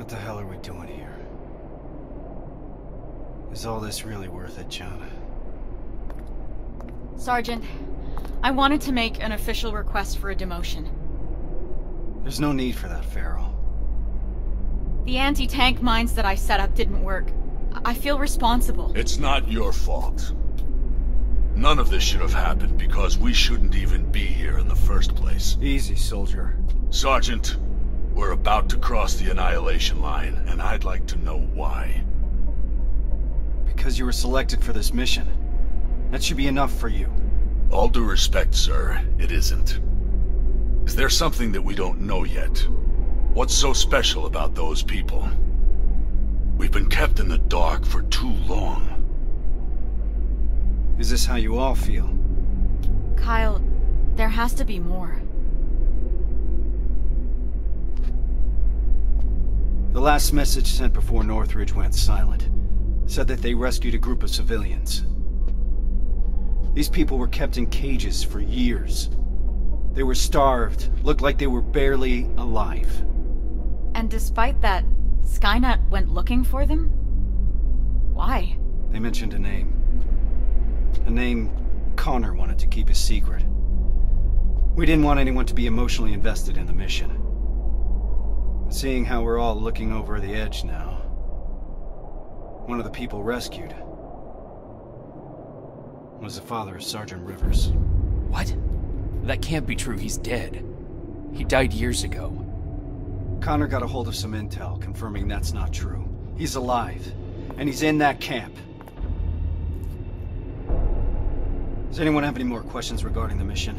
What the hell are we doing here? Is all this really worth it, John? Sergeant, I wanted to make an official request for a demotion. There's no need for that, Farrell. The anti-tank mines that I set up didn't work. I feel responsible. It's not your fault. None of this should have happened because we shouldn't even be here in the first place. Easy, soldier. Sergeant, we're about to cross the Annihilation line, and I'd like to know why. Because you were selected for this mission. That should be enough for you. All due respect, sir, it isn't. Is there something that we don't know yet? What's so special about those people? We've been kept in the dark for too long. Is this how you all feel? Kyle, there has to be more. The last message sent before Northridge went silent said that they rescued a group of civilians. These people were kept in cages for years. They were starved, looked like they were barely alive. And despite that, Skynet went looking for them? Why? They mentioned a name. A name Connor wanted to keep a secret. We didn't want anyone to be emotionally invested in the mission. Seeing how we're all looking over the edge now, one of the people rescued was the father of Sergeant Rivers. What? That can't be true. He's dead. He died years ago. Connor got a hold of some intel confirming that's not true. He's alive, and he's in that camp. Does anyone have any more questions regarding the mission?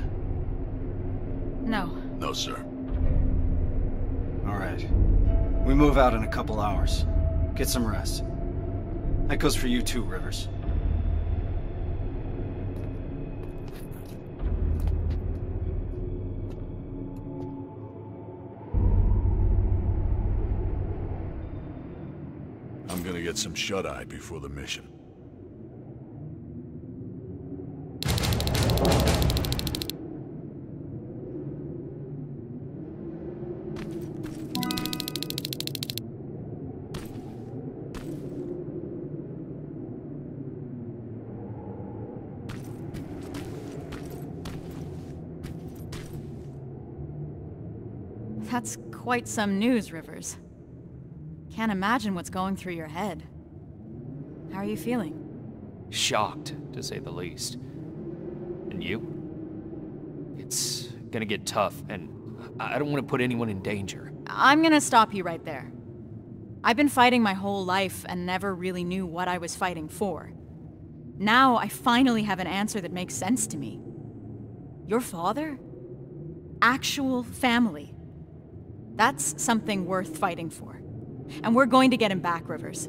No. No, sir. All right. We move out in a couple hours. Get some rest. That goes for you too, Rivers. I'm gonna get some shut-eye before the mission. That's quite some news, Rivers. Can't imagine what's going through your head. How are you feeling? Shocked, to say the least. And you? It's gonna get tough, and I don't want to put anyone in danger. I'm gonna stop you right there. I've been fighting my whole life and never really knew what I was fighting for. Now I finally have an answer that makes sense to me. Your father? Actual family. That's something worth fighting for. And we're going to get him back, Rivers.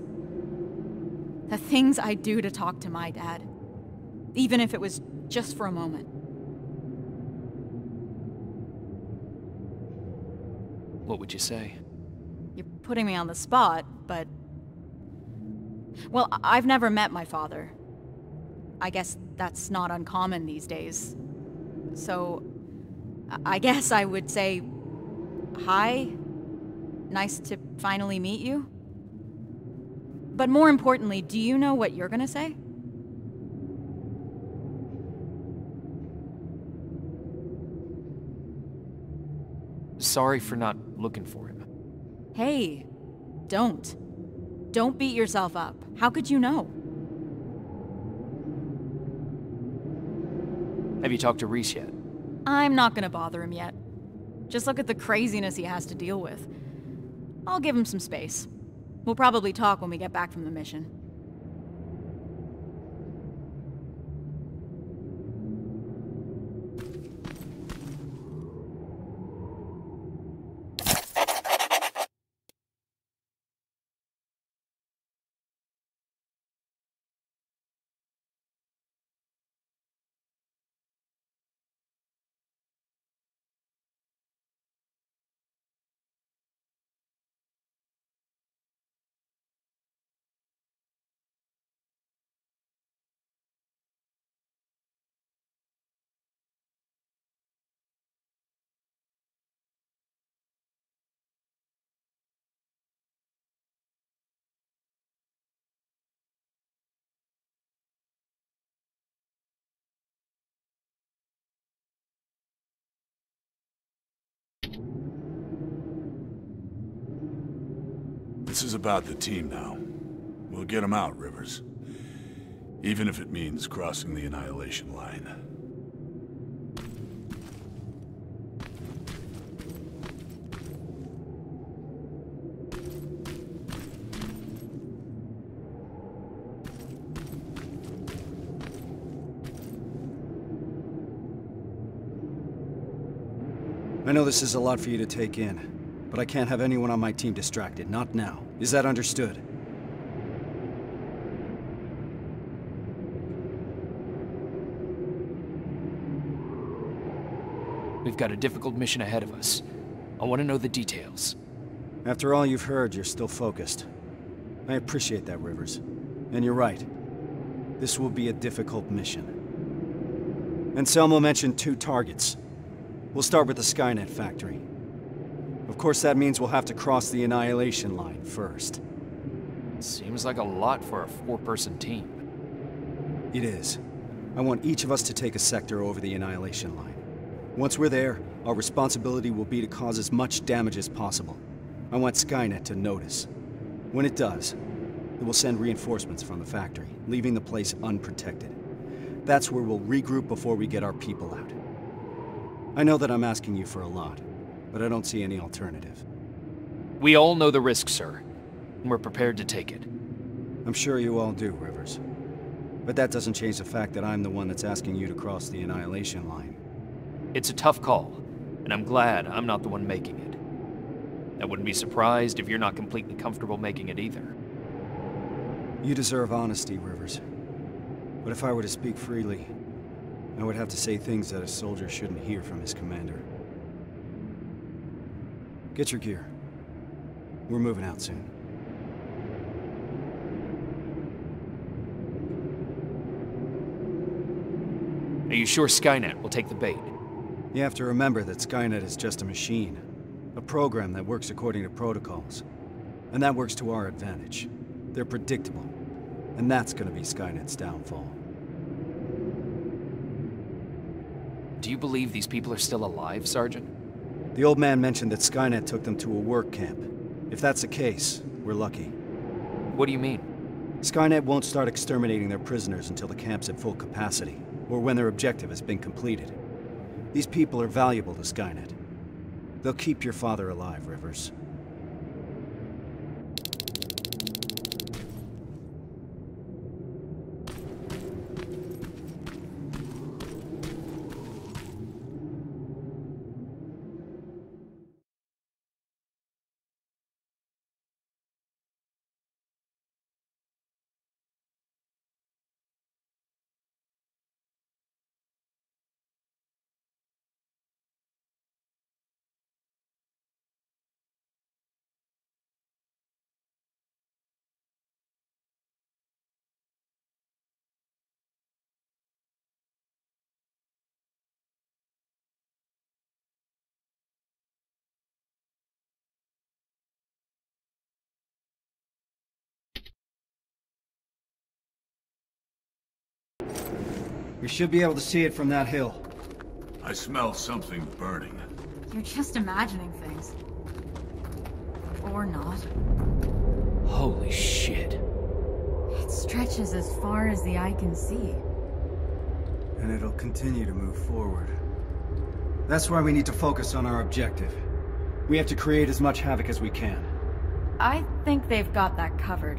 The things I'd do to talk to my dad, even if it was just for a moment. What would you say? You're putting me on the spot, but... Well, I've never met my father. I guess that's not uncommon these days. So, I guess I would say... Hi. Nice to finally meet you. But more importantly, do you know what you're gonna say? Sorry for not looking for him. Hey, don't. Don't beat yourself up. How could you know? Have you talked to Reese yet? I'm not gonna bother him yet. Just look at the craziness he has to deal with. I'll give him some space. We'll probably talk when we get back from the mission. This is about the team now. We'll get them out, Rivers. Even if it means crossing the Annihilation line. I know this is a lot for you to take in, but I can't have anyone on my team distracted, not now. Is that understood? We've got a difficult mission ahead of us. I want to know the details. After all you've heard, you're still focused. I appreciate that, Rivers. And you're right. This will be a difficult mission. Anselmo mentioned 2 targets. We'll start with the Skynet factory. Of course, that means we'll have to cross the Annihilation line first. Seems like a lot for a 4-person team. It is. I want each of us to take a sector over the Annihilation line. Once we're there, our responsibility will be to cause as much damage as possible. I want Skynet to notice. When it does, it will send reinforcements from the factory, leaving the place unprotected. That's where we'll regroup before we get our people out. I know that I'm asking you for a lot, but I don't see any alternative. We all know the risk, sir, and we're prepared to take it. I'm sure you all do, Rivers. But that doesn't change the fact that I'm the one that's asking you to cross the Annihilation line. It's a tough call, and I'm glad I'm not the one making it. I wouldn't be surprised if you're not completely comfortable making it either. You deserve honesty, Rivers. But if I were to speak freely, I would have to say things that a soldier shouldn't hear from his commander. Get your gear. We're moving out soon. Are you sure Skynet will take the bait? You have to remember that Skynet is just a machine. A program that works according to protocols. And that works to our advantage. They're predictable. And that's gonna be Skynet's downfall. Do you believe these people are still alive, Sergeant? The old man mentioned that Skynet took them to a work camp. If that's the case, we're lucky. What do you mean? Skynet won't start exterminating their prisoners until the camp's at full capacity, or when their objective has been completed. These people are valuable to Skynet. They'll keep your father alive, Rivers. We should be able to see it from that hill. I smell something burning. You're just imagining things. Or not. Holy shit. It stretches as far as the eye can see. And it'll continue to move forward. That's why we need to focus on our objective. We have to create as much havoc as we can. I think they've got that covered.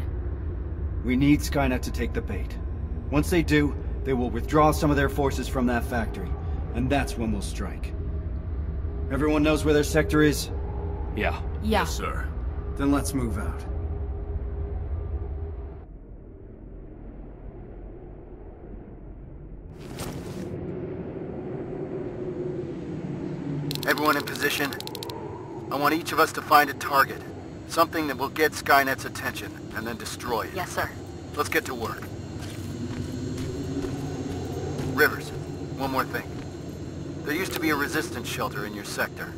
We need Skynet to take the bait. Once they do, they will withdraw some of their forces from that factory, and that's when we'll strike. Everyone knows where their sector is? Yeah. Yeah. Yes, sir. Then let's move out. Everyone in position. I want each of us to find a target. Something that will get Skynet's attention, and then destroy it. Yes, sir. Let's get to work. Rivers, one more thing. There used to be a resistance shelter in your sector.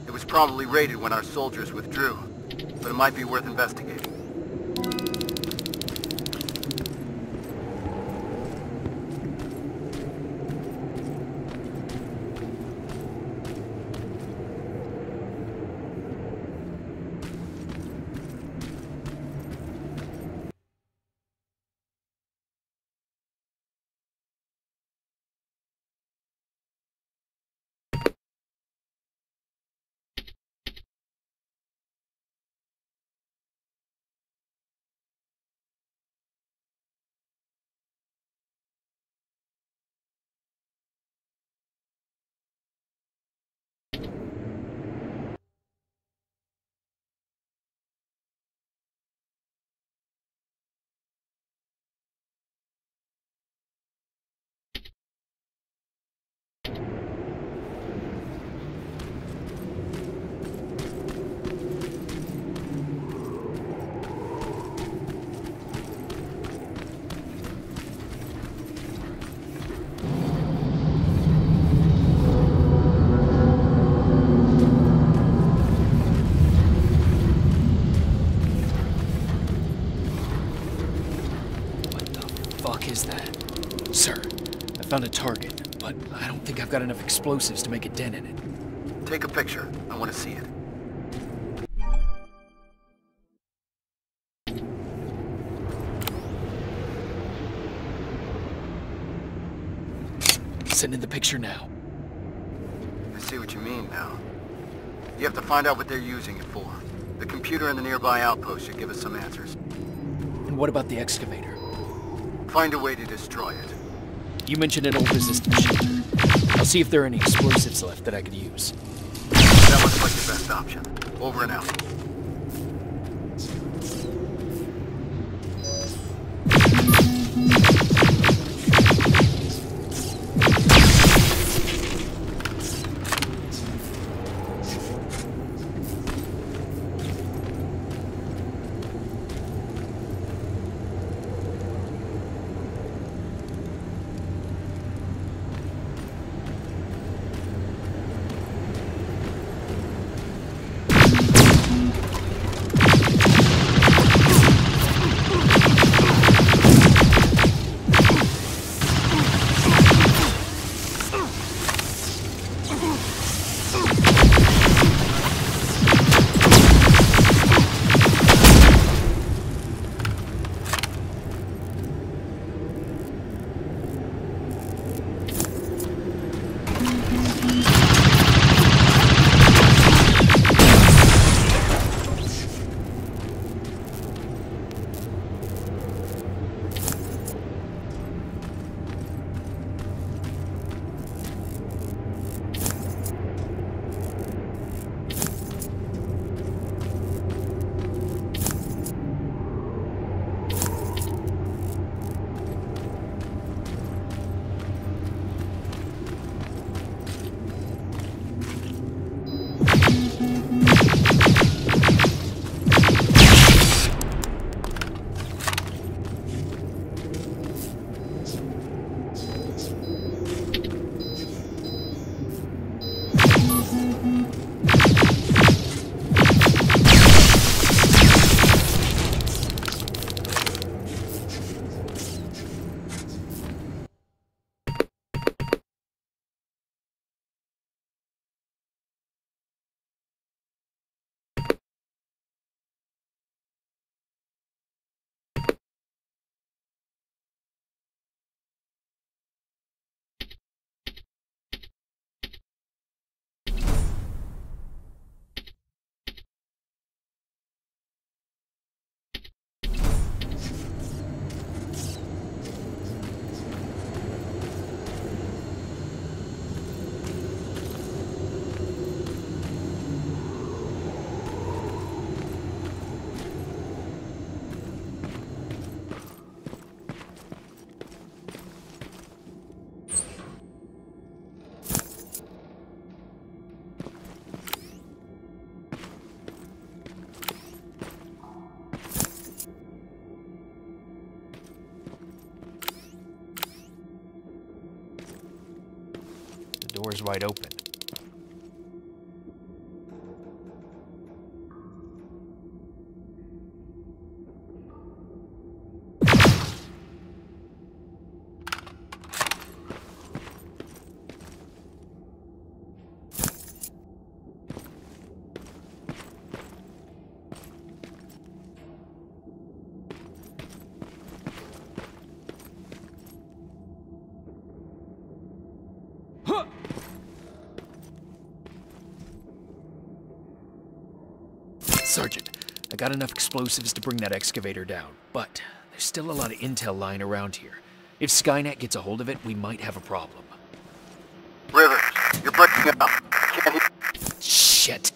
It was probably raided when our soldiers withdrew, but it might be worth investigating. found a target, but I don't think I've got enough explosives to make a dent in it. Take a picture. I want to see it. Sending the picture now. I see what you mean now. You have to find out what they're using it for. The computer in the nearby outpost should give us some answers. And what about the excavator? Find a way to destroy it. You mentioned an old resistance shelter. I'll see if there are any explosives left that I could use. That looks like the best option. Over and out. Door's wide open. Sergeant, I got enough explosives to bring that excavator down, but there's still a lot of intel lying around here. If Skynet gets a hold of it, we might have a problem. Rivers, you're breaking up. Can't hear. Shit.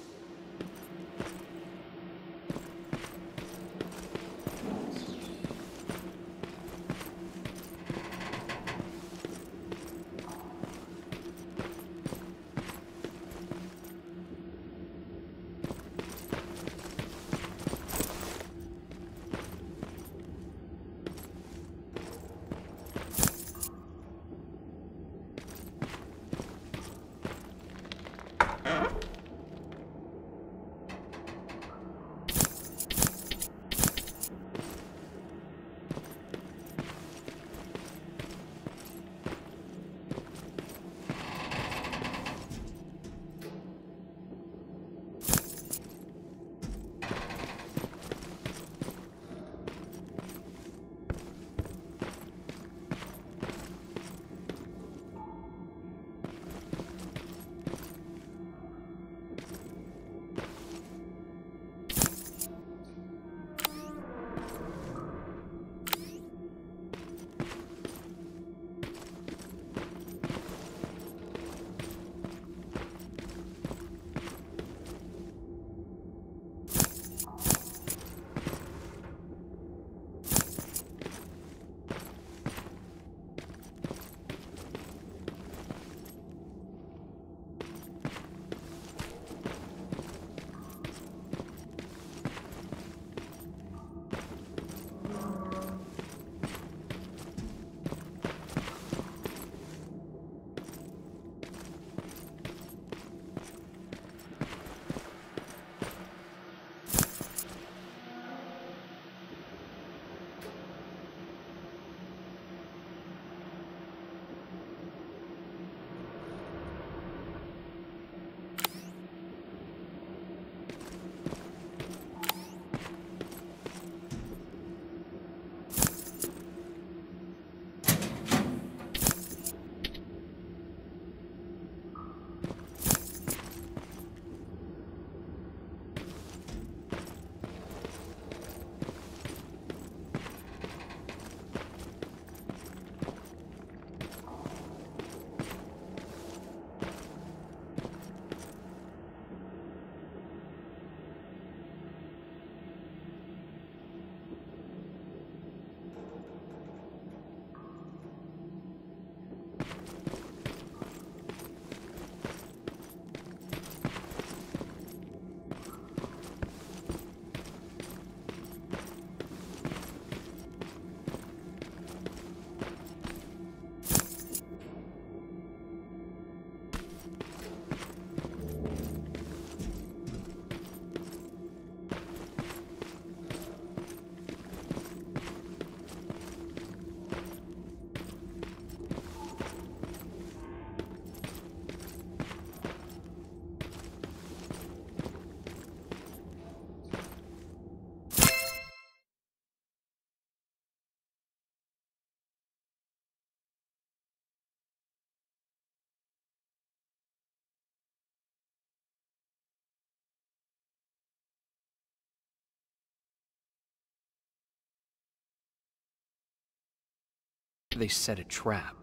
They set a trap.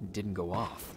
It didn't go off.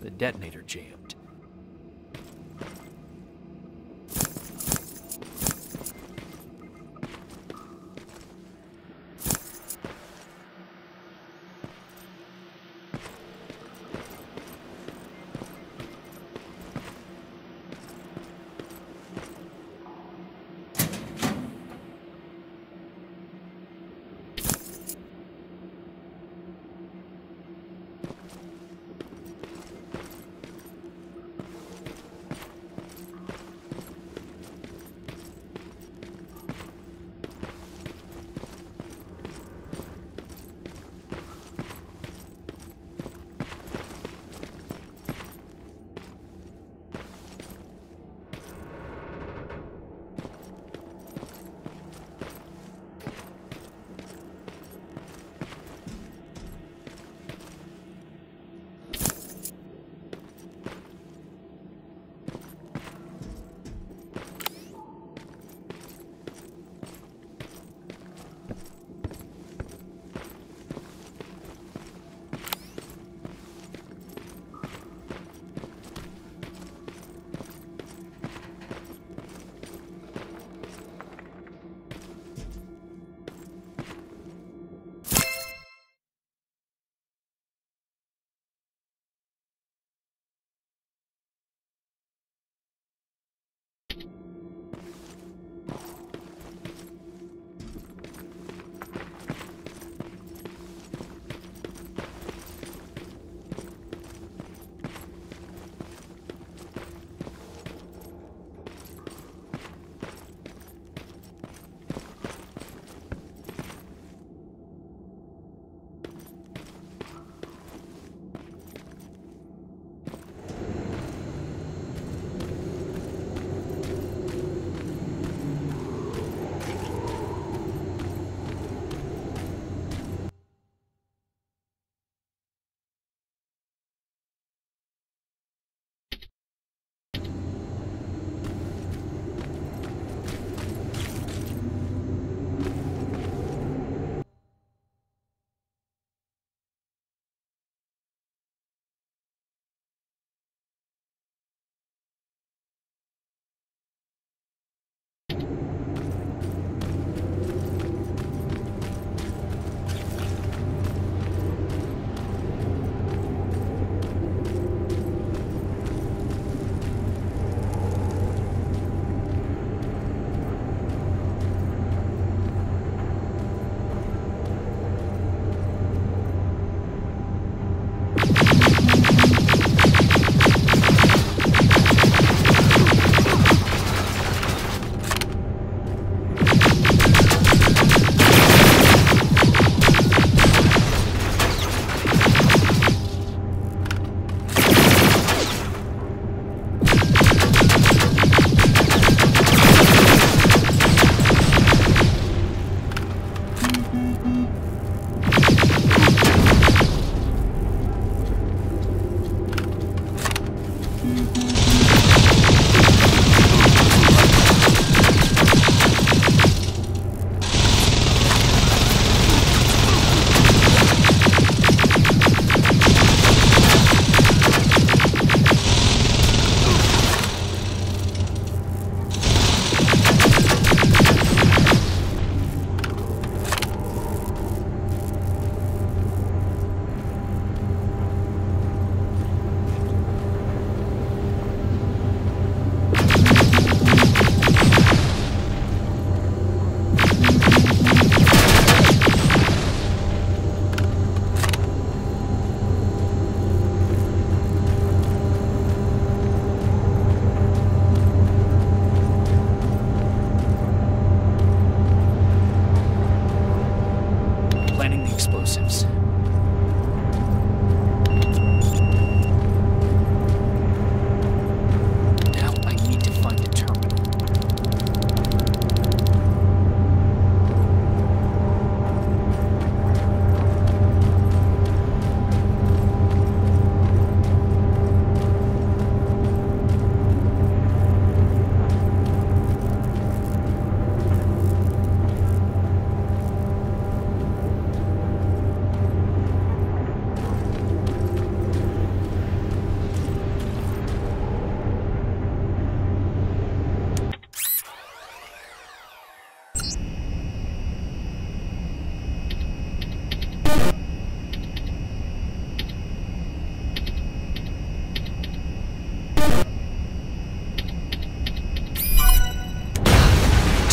The detonator jammed.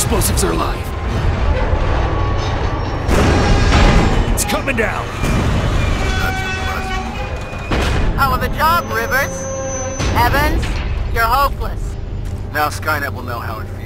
explosives are alive. It's coming down. That's impressive. Hell of a job, Rivers. Evans, you're hopeless. Now Skynet will know how it